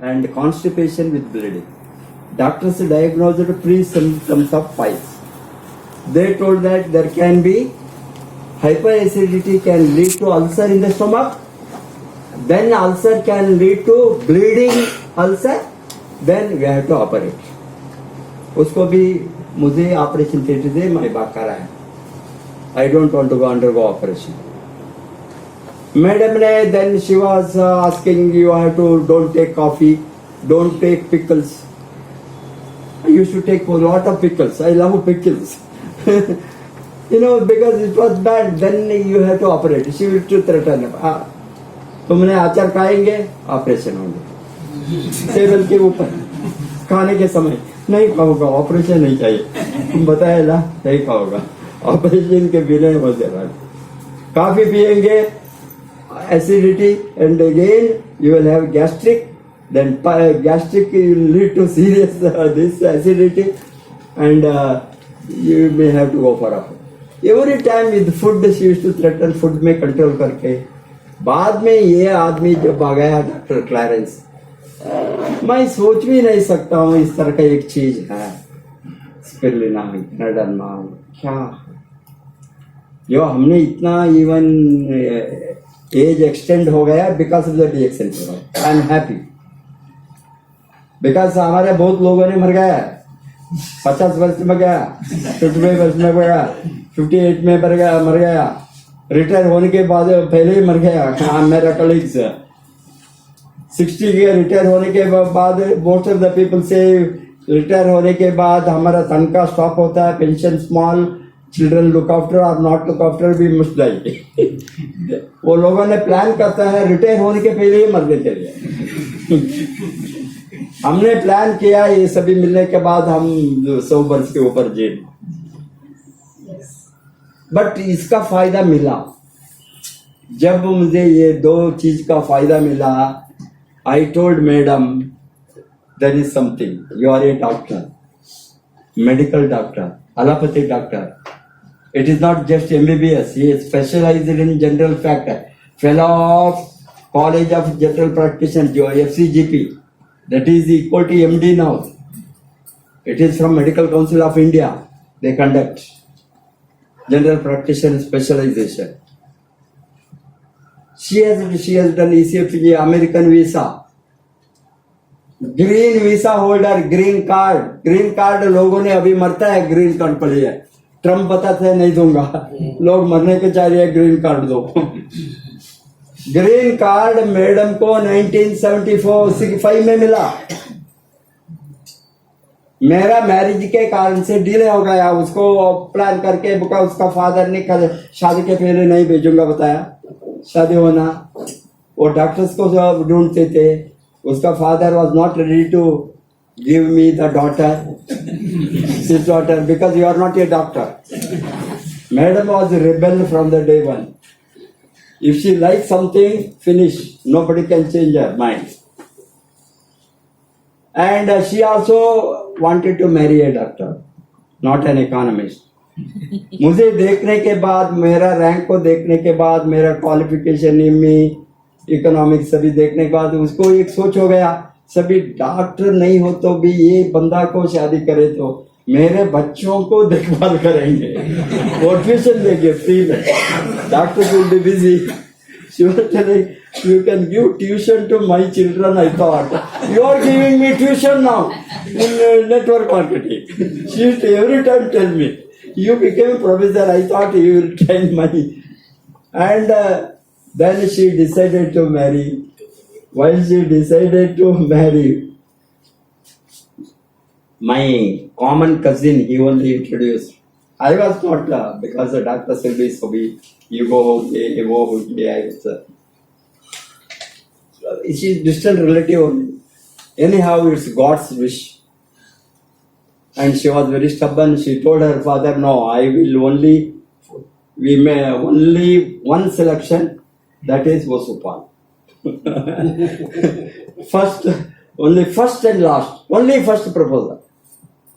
and constipation with bleeding. Doctors diagnosed pre-symptoms of piles. They told that there can be hyperacidity can lead to ulcer in the stomach, then ulcer can lead to bleeding ulcer, then we have to operate. उसको भी मुझे operation theatre से मैं बात करा है. I don't want to go undergo operation. Madam ne, then she was asking, you have to don't take coffee, don't take pickles. I used to take a lot of pickles. I love pickles. Because it was bad, then you have to operate. She will threaten. तुमने अचार खाएंगे, operation होंगे. Table के ऊपर खाने के समय नहीं खाओगा, ऑपरेशन नहीं चाहिए. तुम बताए ना, नहीं खाओगा, ऑपरेशन के बिना हो जाएगा. काफी पिएंगे, acidity, and again you will have gastric. Then gastric will lead to serious this acidity, and you may have to go for a. Every time with food she used to threaten food में control करके. बाद में ये आदमी जब आ गया doctor Clarence, मैं सोच भी नहीं सकता हूँ इस तरह का एक चीज है स्पिरुलिना ग्रेनाडार्म. क्या जो हमने इतना इवन एज एक्सटेंड हो गया because of the DXN program. I am happy because हमारे बहुत लोगों ने मर गया. 50 वर्ष में गया, 55 वर्ष में गया, 58 में मर गया, रिटायर होने के बाद पहले ही मर गया. मेरा कलीग्स 60 के रिटायर होने के बाद मोस्ट ऑफ द पीपल से रिटायर होने के बाद हमारा तनख्वाह स्टॉप होता है, pension small, children look after और नॉट लुक आफ्टर भी मस्ट डाई. वो लोगों ने प्लान करता है रिटायर होने के पहले ही मरने के लिए. हमने प्लान किया ये सभी मिलने के बाद हम 100 वर्ष के ऊपर जेल. बट इसका फायदा मिला. जब मुझे ये दो चीज का फायदा मिला, I told madam there is something. You are a doctor, medical doctor, allopathic doctor. It is not just MBBS. He is specialized in general factor. Fellow of College of General Practitioners, FCGP. That is equal to MD now. It is from Medical Council of India. They conduct general practitioner specialization. She has done ECFG, American visa. Green visa holder, green card लोगों ने अभी मरता है green card पर लिया. Trump बताते हैं नहीं दूंगा, लोग मरने के चाह रहे हैं ग्रीन कार्ड दो. ग्रीन कार्ड मैडम को 1975 में मिला. मेरा मैरिज के कारण से डिले हो गया. उसको प्लान करके उसका फादर ने कल शादी के पहले नहीं भेजूंगा बताया. शादी होना वो डॉक्टर्स को ढूंढते थे. उसका father was not ready to give me the daughter, his daughter, because you are not a doctor. Madam was a rebel from the day one. If she likes something, finish. Nobody can change her mind. And she also wanted to marry a doctor, not an economist. मुझे देखने के बाद, मेरा rank को देखने के बाद, मेरा क्वालिफिकेशन में इकोनॉमिक्स सभी देखने के बाद उसको एक सोच हो गया, सभी डॉक्टर नहीं हो तो भी ये बंदा को शादी करे तो मेरे बच्चों को देखभाल करेंगे, वो ट्यूशन देंगे फ्री में. Doctor will be busy. She was telling, you can give tuition to my children. I thought, you are giving me tuition now in network marketing. She used to every time tell me, you became a professor. I thought you will train money. And then she decided to marry. While she decided to marry, my common cousin, he only introduced. I was not, because the doctor said this, so you go, okay, I was, she's distant relative only. Anyhow, it's God's wish. And she was very stubborn. She told her father, no, we may only one selection, that is Vasupal. Only first and last, only first proposal.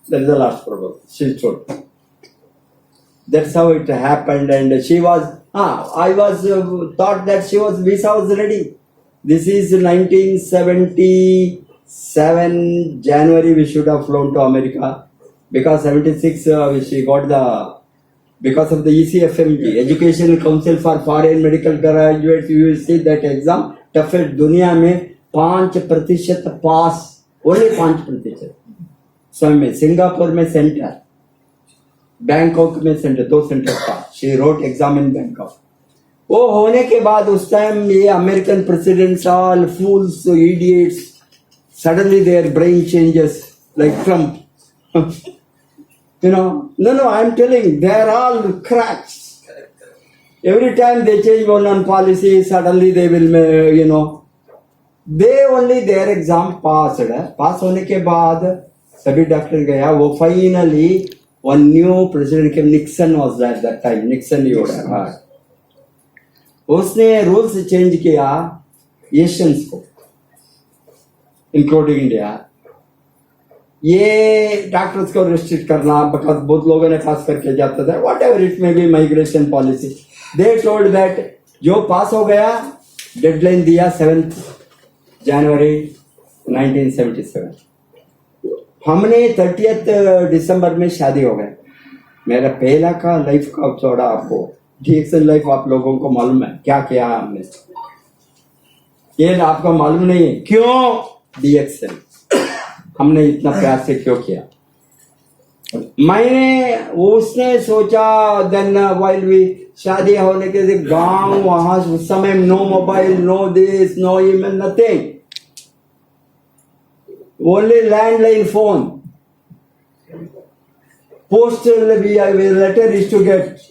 That is the last proposal, she told. That's how it happened. And she was, I was thought that visa was ready. This is 1970, 7 January we should have flown to America because 76 she got the because of the ECFMG Educational Council for Foreign Medical Graduates. You will see that exam toughest दुनिया में 5% पास, only 5%. समय में Singapore में centre, Bangkok में centre, 2 centre pass. She wrote exam in Bangkok. वो होने के बाद उस टाइम ये American presidents all fools idiots suddenly their brain changes like Trump. You know, no, I'm telling, they're all cracks. Every time they change one policy, suddenly they will, you know, they only their exam passed. Pass होने के बाद सभी doctor गया. वो finally one new president came. Nixon was there at that time. Nixon ही होगा. उसने rules change किया Asians को, इंक्लूडिंग इंडिया. ये डॉक्टर्स को रिस्ट्रिक्ट करना, बिकॉज बहुत लोगों ने पास करके जाता था. What ever it may be migration policy. They told that जो पास हो गया, डेडलाइन दिया 7 जनवरी 1977. हमने 30 दिसंबर में शादी हो गया. मेरा पहला का लाइफ का थोड़ा आपको डीएक्सन लाइफ आप लोगों को मालूम है क्या किया हमने, ये आपको मालूम नहीं है. क्यों डीएक्सन हमने इतना प्यार से क्यों किया? मैंने उसने सोचा देन वाइल वी शादी होने के गांव वहां उस समय no mobile, no this, no email, nothing, only landline phone. Postal letter is to get.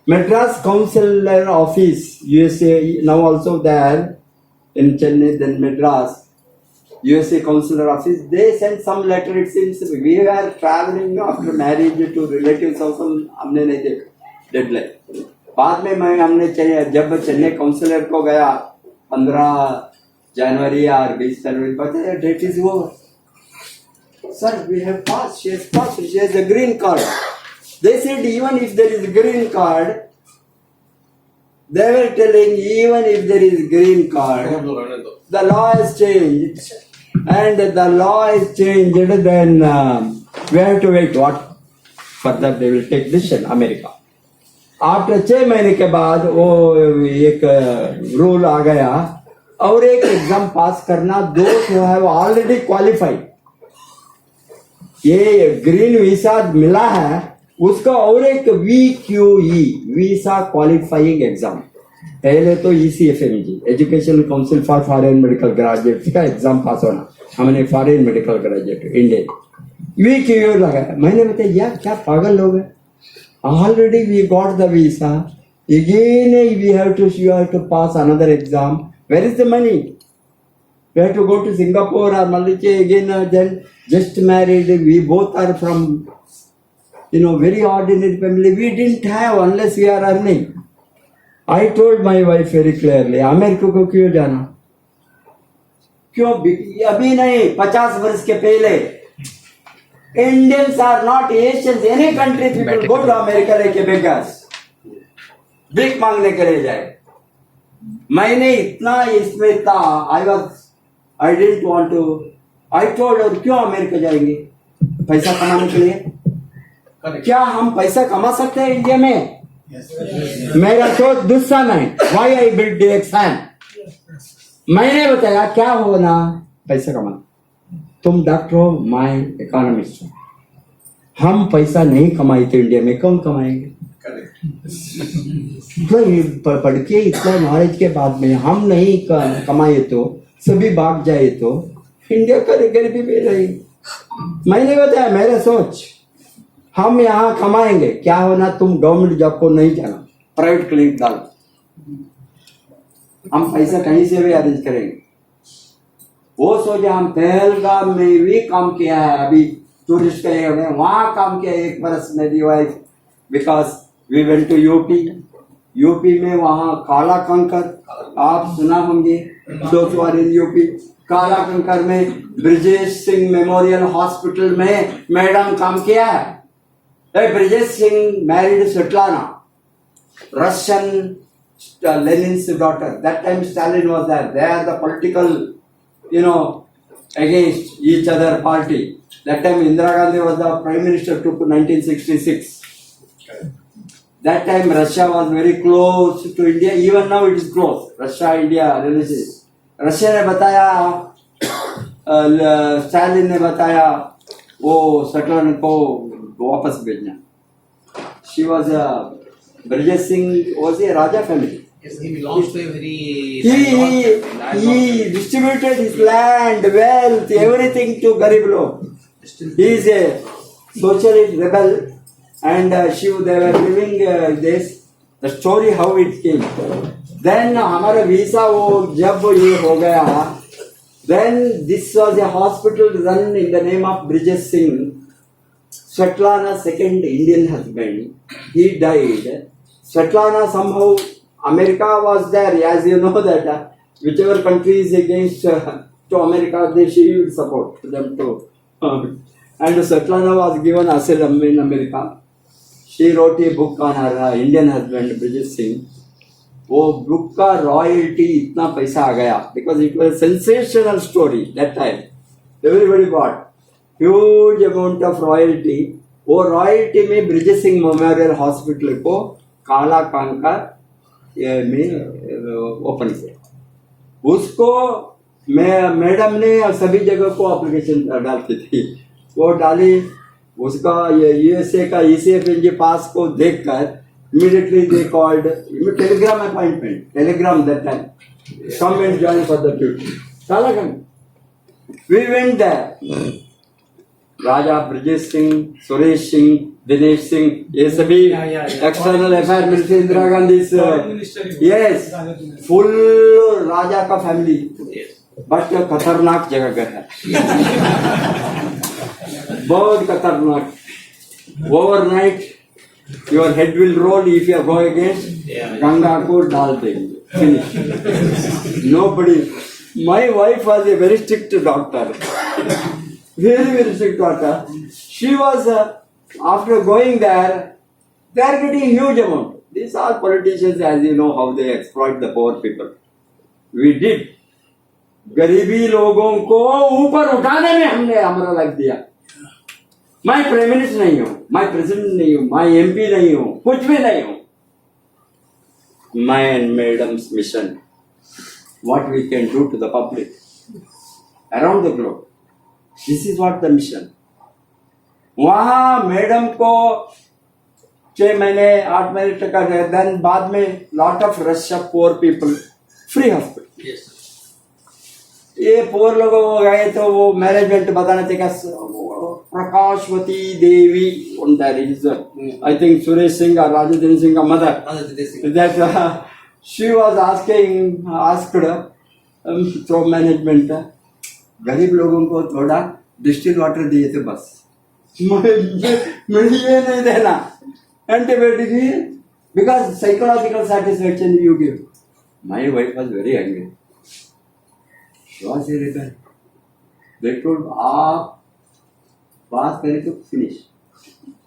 Madras Councillor Office, USA, now also there in Chennai, then Madras, USA Councillor Office, they sent some letter. It seems we were traveling after marriage to relatives also, हमने नहीं देखा deadline. बाद में हमने जब Chennai councillor को गया 15 जनवरी और 20 जनवरी, बताया date is over. Sir, we have passed. She has passed. She has a green card. They said even if there is green card, they were telling even if there is green card, the law has changed. And the law is changed, then we have to wait. What? Further they will take decision, America. After 6 महीने के बाद वो एक rule आ गया और एक exam पास करना. those who have already qualified, ये ग्रीन वीसा मिला है उसका और एक VQE वीसा क्वालिफाइंग एग्जाम. पहले तो ECFMG education council for foreign medical graduate का एग्जाम पास होना. हमने foreign medical graduate Indian VQE लगाया. मैंने बताया यार क्या पागल लोग हैं, already we got the visa, again we have to pass another exam. Where is the money? We have to go to Singapore or Malaysia again. Then just married. We both are from, very ordinary family. We didn't have unless we are earning. I told my wife very clearly, America को क्यों जाना? क्यों? अभी नहीं, 50 वर्ष के पहले. Indians are not Asians. Any country people go to America like a beggars. भीख मांगने के लिए जाए. मैंने इतना इसमें था. I didn't want to. I told her क्यों अमेरिका जाएंगे? पैसा कमाने के लिए. क्या हम पैसा कमा सकते हैं इंडिया में? मेरा सोच दूसरा नहीं. Why I built DXN? मैंने बताया क्या होना पैसा कमाना. तुम डॉक्टर हो, मैं इकोनॉमिस्ट हूँ. हम पैसा नहीं कमाए तो इंडिया में कौन कमाएंगे? पढ़ के इतना नॉलेज के बाद में हम नहीं कमाए तो सभी भाग जाए तो इंडिया का गरीबी भी रही. मैंने बताया मेरा सोच, हम यहाँ कमाएंगे. क्या होना, तुम गवर्नमेंट जॉब को नहीं जाना, प्राइवेट क्लिनिक डालो, हम पैसा कहीं से भी अरेंज करेंगे. वो सोचा. हम पहलगाम में भी काम किया है, अभी टूरिस्ट का है वहां काम किया 1 बरस मेरी wife, because we went to UP में वहां काला कंकर आप सुना होंगे. यूपी काला कंकर में ब्रिजेश सिंह मेमोरियल हॉस्पिटल में मैडम काम किया है. Brijesh Singh married Svetlana, Russian Lenin's daughter. That time Stalin was there. They are the political, against each other party. That time Indira Gandhi was the Prime Minister to 1966. That time Russia was very close to India. Even now it is close. Russia-India relations. Russia ने बताया, Stalin ने बताया वो सटलन को वापस भेजना. She was Brijesh Singh was a Raja family. Yes, he belongs to a very He distributed his land, wealth, everything to Garib log. He is a socialist rebel, and they were living this. The story how it came. Then हमारा visa वो जब ये हो गया, then this was a hospital run in the name of Brijesh Singh. Svetlana's second Indian husband, he died. Svetlana somehow, America was there, as you know that whichever country is against to America, she will support them too. And Svetlana was given asylum in America. She wrote a book on her Indian husband, Brijesh Singh. वो book का royalty इतना पैसा आ गया because it was a sensational story that time. Everybody got huge amount of royalty. वो royalty में Brijesh Singh memorial hospital को काला कांका में ओपन किया. उसको मैडम ने सभी जगह को एप्लीकेशन डालती थी. वो डाली, उसका यूएसए का ECFNG पास को देखकर immediately they called telegram appointment. Telegram that time. Come and join for the duty. Kalagang. We went there. Raja Brijesh Singh, Suresh Singh, Dinesh Singh, ये सभी external affair minister Indira Gandhi yes, full राजा का family. But खतरनाक जगह का है. बहुत खतरनाक. Overnight your head will roll if you go against Ganga को डाल देंगे. Finish. Nobody. My wife was a very strict doctor. Very strict doctor. She was after going there, they are getting huge amount. These are politicians, as you know how they exploit the poor people. We did. गरीबी लोगों को ऊपर उठाने में हमने हमारा लग दिया. मैं प्राइम मिनिस्टर नहीं हूँ, मैं प्रेसिडेंट नहीं हूँ, मैं MP नहीं हूँ, कुछ भी नहीं हूँ. My and Madam's mission, what we can do to the public around the globe. This is what the mission. वहाँ मैडम को 6 महीने 8 महीने टका है. देन बाद में lot of rush of poor people, free hospital. Yes. ये पोर लोगों को गए तो वो मैनेजमेंट बताने थे क्या प्रकाशवती देवी on that is I think Suresh Singh or Rajendra Singh का mother that she was asked through management गरीब लोगों को थोड़ा डिस्टिल वाटर दिए थे बस. मुझे ये नहीं देना antibiotic he because psychological satisfaction you give. My wife was very angry. She was a rebel. They told आप बात करें तो finish.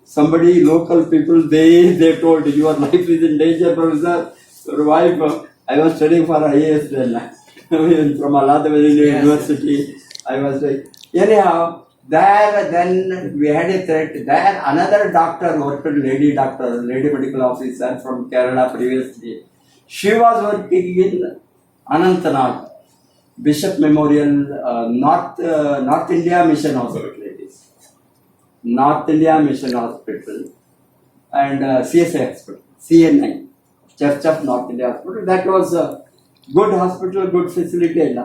Somebody, local people, they told your life is in danger, professor. Your wife, I was studying for IAS then. From Allahabad University, I was like, anyhow, there then we had a threat. There another doctor worked, lady medical officer from Kerala previously. She was working in Anantnag, Bishop Memorial, North India Mission Hospital. North India Mission Hospital and CSI Hospital, CNI, Church of North India Hospital. That was a good hospital, good facility.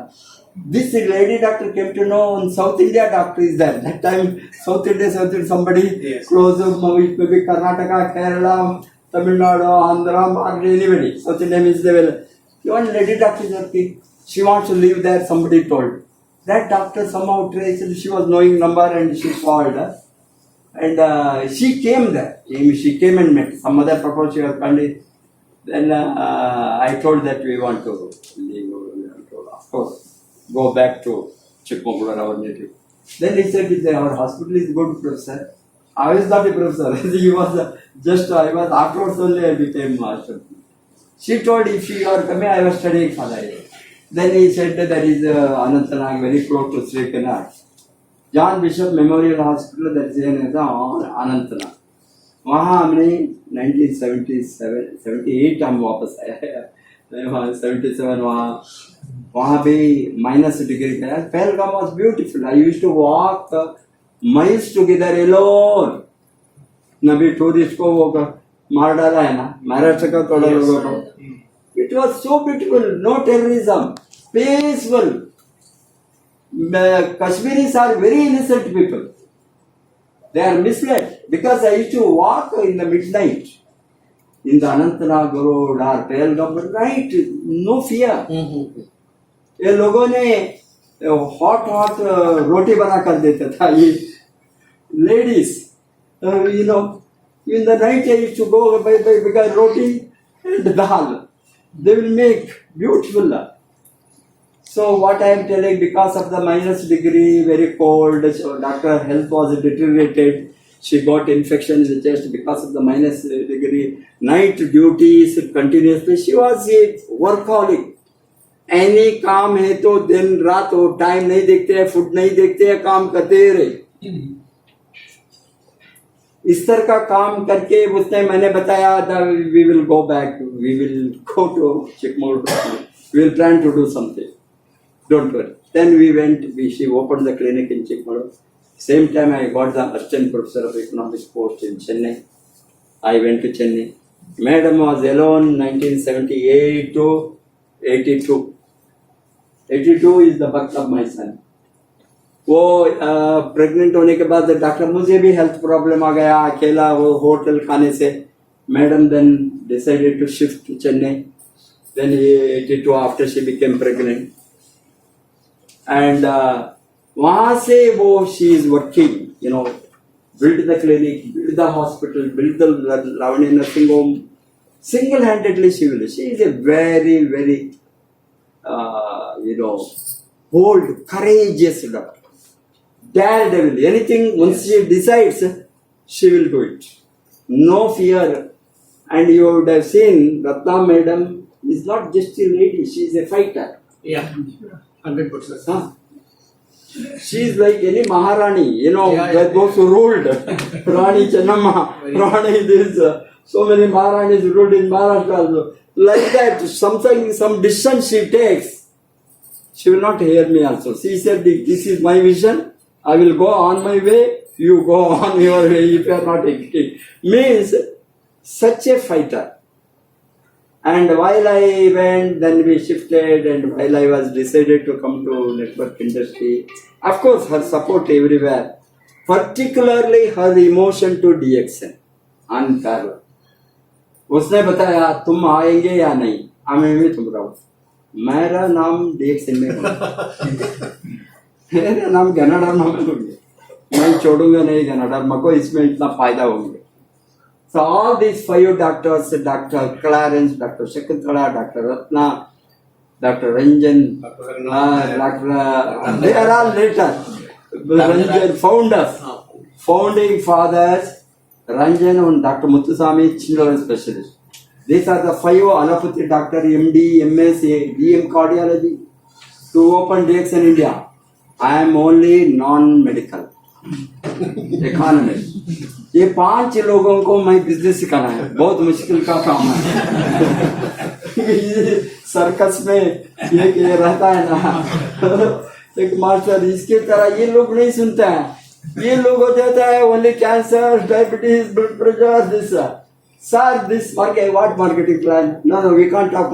This lady doctor came to know South India doctor is there. That time South India somebody close maybe Karnataka, Kerala, Tamil Nadu, Andhra, anybody. South India means they will. One lady doctor is working. She wants to live there. Somebody told. That doctor somehow traced. She was knowing number and she called her. And she came there. She came and met. Some other proposed she was Pandit. Then I told that we want to leave. Of course, go back to Chikmagalur, our native. Then he said, our hospital is good, professor. I was not a professor. He was I was afterwards only I became master. She told if you are coming, I was studying for that. Then he said that there is Anantnag very close to Srikanad. John Bishop Memorial Hospital, that is in Anantnag. वहाँ हमने 1978 हम वापस आए 77 वहाँ भी -degree का Pahalgam was beautiful I used to walk miles together alone नबी tourist को वो मार डाला है ना महाराष्ट्र का थोड़ा लोगों को it was so beautiful no terrorism peaceful Kashmiris are very innocent people they are misled because I used to walk in the midnight in the Anantnag road or Pahalgam night no fear ये लोगों ने hot रोटी बना कर देता था ये ladies you know in the night I used to go by roti and dal they will make beautiful so what I am telling because of the -degree very cold so doctor health was deteriorated she got infection in the chest because of the -degree night duties continuously she was a workaholic any काम है तो दिन रात हो time नहीं देखते हैं food नहीं देखते हैं काम करते रहे इस तरह का काम करके उसने मैंने बताया we will go back we will go to Chikmagalur we will plan to do something don't worry then we went she open the clinic in Chikmagalur same time I got the assistant professor of economics post in Chennai I went to Chennai madam was alone 1978 to 82 is the birth of my son. वो pregnant होने के बाद doctor मुझे भी health problem आ गया अकेला वो hotel खाने से madam then decided to shift to Chennai then 82 after she became pregnant and वहां से वो she is working you know build the clinic build the hospital build the Lavani nursing home single handedly she is a very very you know, bold, courageous doctor. Daredevil. Anything, once she decides, she will do it. No fear. And you would have seen, Ratna madam is not just a lady, she is a fighter. Yeah, 100%. Huh? She is like any Maharani, you know, those who ruled. Rani Channamma, Rani this, so many Maharanis ruled in Maharashtra also. Like that, something, some decision she takes, she will not hear me also. She said, this is my vision, I will go on my way, you go on your way if you are not agreeing. Means, such a fighter. And while I went, then we shifted, and while I was decided to come to network industry, of course, her support everywhere, particularly her emotion to DXN, unparalleled. उसने बताया तुम आएंगे या नहीं हमें भी तुम रहो मेरा नाम DXN में मेरा नाम कनाडा नाम होंगे मैं छोड़ूंगा नहीं कनाडा मको इसमें इतना फायदा होंगे so all these 5 doctors Dr. Clarence Dr. Shakuntala Dr. Ratna Dr. Ranjan they are all later Ranjan founding fathers Ranjan and Dr. Muthuswamy, children specialist. These are the 5 allopathy doctor, MD, MS, DM cardiology to open DX in India. I am only non-medical economist. ये 5 लोगों को मैं business सिखाना है बहुत मुश्किल का काम है सर्कस में ये रहता है ना एक मास्टर इसके तरह ये लोग नहीं सुनते हैं ये लोग हो जाता है only cancer diabetes blood pressure this sir this market what marketing plan no we can't talk